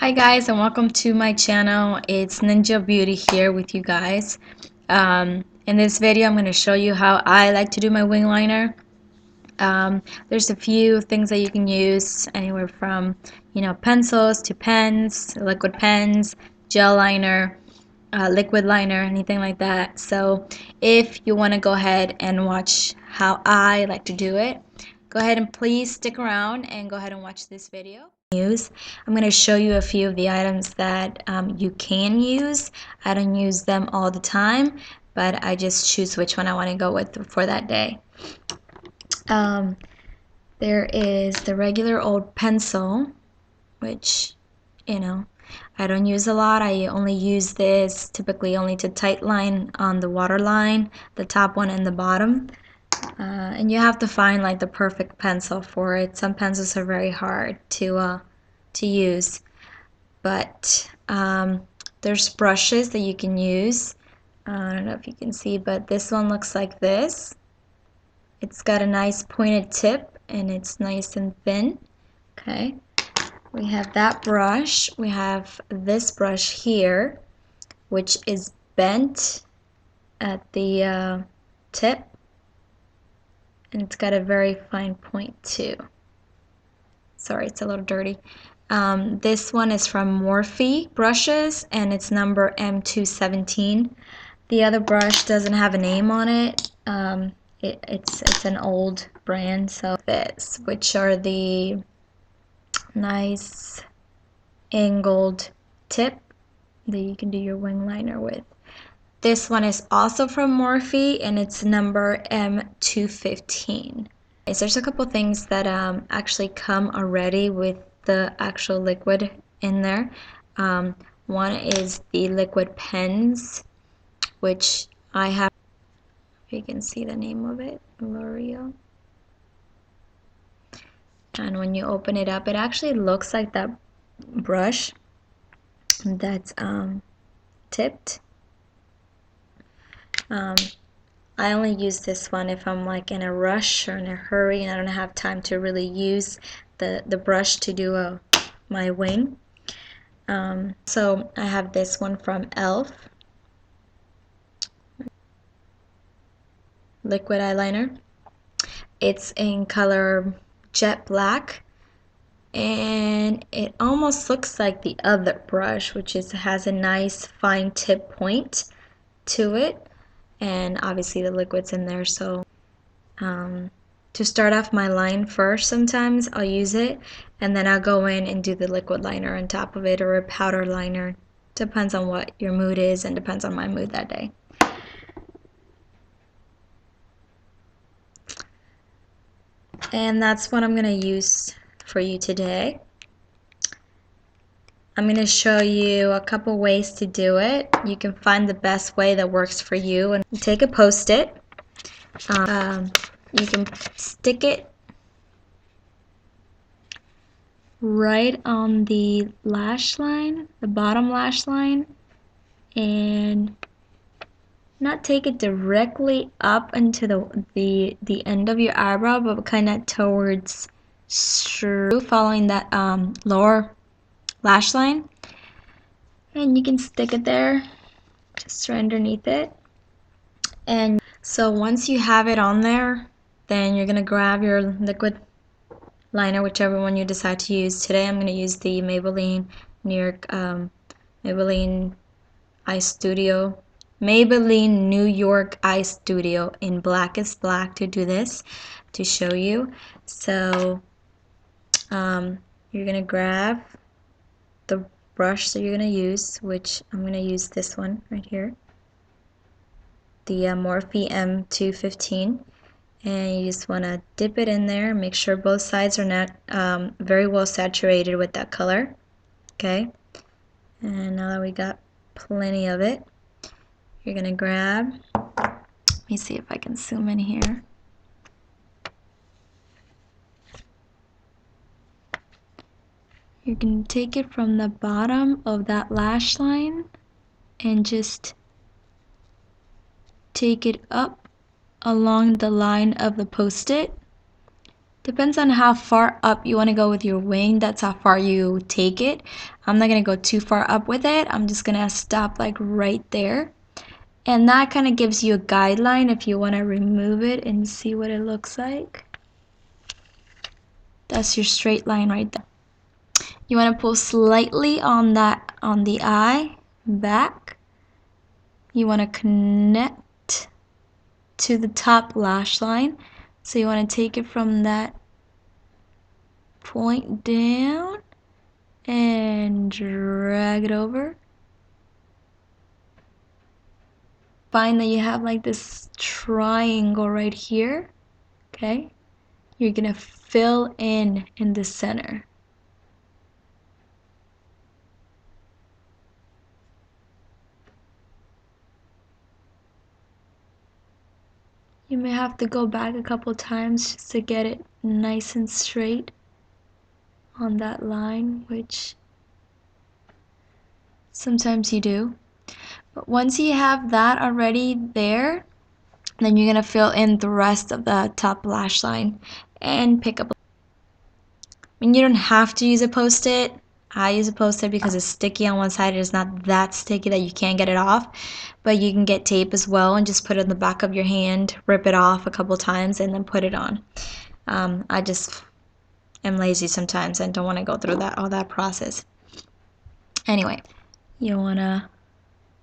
Hi guys, and welcome to my channel. It's Ninja Beauty here with you guys. In this video I'm going to show you how I like to do my wing liner. There's a few things that you can use, anywhere from pencils to pens, liquid pens, gel liner, liquid liner, anything like that. So if you want to go ahead and watch how I like to do it, go ahead and please stick around and go ahead and watch this video. I'm going to show you a few of the items that you can use. I don't use them all the time, but I just choose which one I want to go with for that day. There is the regular old pencil, which I don't use a lot. I only use this typically only to tight line on the water line, the top one and the bottom. And you have to find like the perfect pencil for it. Some pencils are very hard to use, but there's brushes that you can use. I don't know if you can see, but this one looks like this. It's got a nice pointed tip and it's nice and thin. Okay, we have that brush. We have this brush here, which is bent at the tip, and it's got a very fine point too. Sorry, it's a little dirty. This one is from Morphe brushes, and it's number M217. The other brush doesn't have a name on it. It's an old brand. So this, which are the nice angled tip that you can do your wing liner with. This one is also from Morphe, and it's number M215. So there's a couple things that actually come already with the actual liquid in there. One is the liquid pens, which I have, if you can see the name of it, L'Oreal. And when you open it up, it actually looks like that brush that's tipped. I only use this one if I'm like in a rush or in a hurry and I don't have time to really use the brush to do my wing. So I have this one from e.l.f. liquid eyeliner. It's in color jet black, and it almost looks like the other brush, which has a nice fine tip point to it, and obviously the liquid's in there. So to start off my line first, sometimes I'll use it, and then I'll go in and do the liquid liner on top of it, or a powder liner. Depends on what your mood is and depends on my mood that day. And that's what I'm going to use for you today. I'm going to show you a couple ways to do it. You can find the best way that works for you. And take a Post-it. You can stick it right on the lash line, the bottom lash line, and not take it directly up into the end of your eyebrow, but kind of towards through, following that lower lash line, and you can stick it there just right underneath it. And so once you have it on there, then you're gonna grab your liquid liner, whichever one you decide to use. Today I'm gonna use the Maybelline Maybelline New York Eye Studio in Blackest Black to do this, to show you. So you're gonna grab the brush that you're gonna use, which I'm gonna use this one right here, the Morphe M215, and you just want to dip it in there. Make sure both sides are not very well saturated with that color. Okay, and now that we got plenty of it, you're gonna grab, let me see if I can zoom in here. You can take it from the bottom of that lash line and just take it up along the line of the Post-it, Depends on how far up you want to go with your wing. That's how far you take it. I'm not going to go too far up with it. I'm just going to stop like right there. And that kind of gives you a guideline if you want to remove it and see what it looks like. That's your straight line right there. You want to pull slightly on the eye back. You want to connect to the top lash line. So you want to take it from that point down and drag it over. Find that you have like this triangle right here. Okay, you're gonna fill in the center. You may have to go back a couple times just to get it nice and straight on that line, which sometimes you do. But once you have that already there, then you're gonna fill in the rest of the top lash line and pick up. I mean, you don't have to use a post-it. I use a post-it because it's sticky on one side. It's not that sticky that you can't get it off. But you can get tape as well and just put it in the back of your hand, rip it off a couple times, and then put it on. I just am lazy sometimes and don't want to go through all that process. Anyway, you want to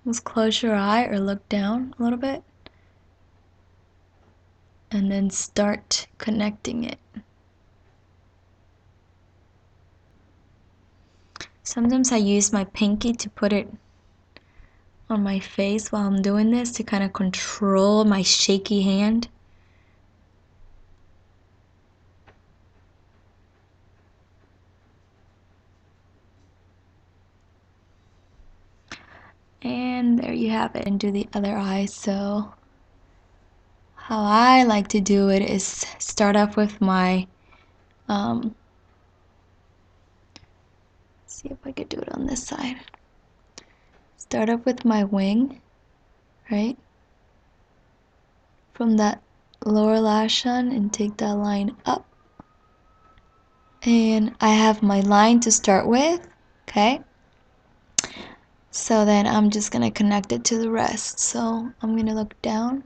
just close your eye or look down a little bit and then start connecting it. Sometimes I use my pinky to put it on my face while I'm doing this to kind of control my shaky hand. And there you have it. And do the other eye. So how I like to do it is start off with my see if I could do it on this side. Start up with my wing, right? From that lower lash line and take that line up. And I have my line to start with, okay? So then I'm just gonna connect it to the rest. So I'm gonna look down.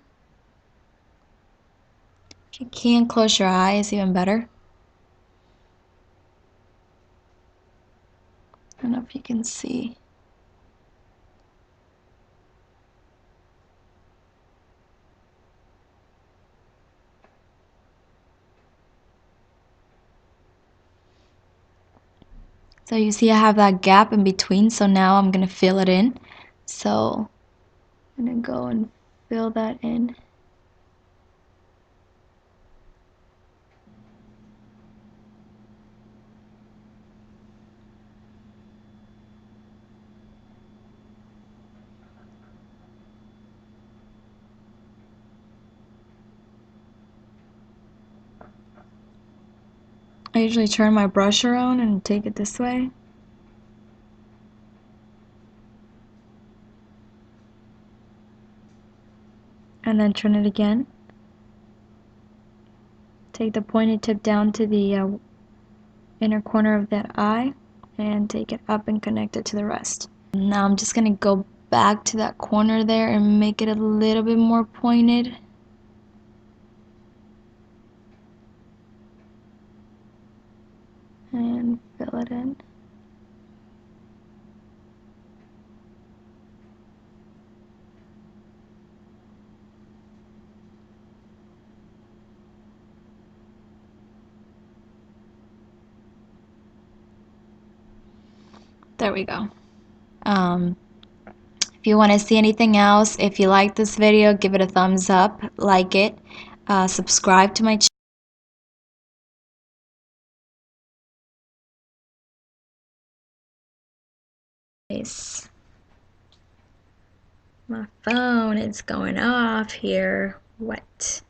If you can close your eyes, even better. I don't know if you can see. So you see I have that gap in between, so now I'm gonna fill it in. So I'm gonna go and fill that in. I usually turn my brush around and take it this way. And then turn it again. Take the pointed tip down to the inner corner of that eye and take it up and connect it to the rest. Now I'm just gonna go back to that corner there and make it a little bit more pointed. And fill it in. There we go. If you want to see anything else, if you like this video, give it a thumbs up, like it, subscribe to my channel. My phone is going off here. What?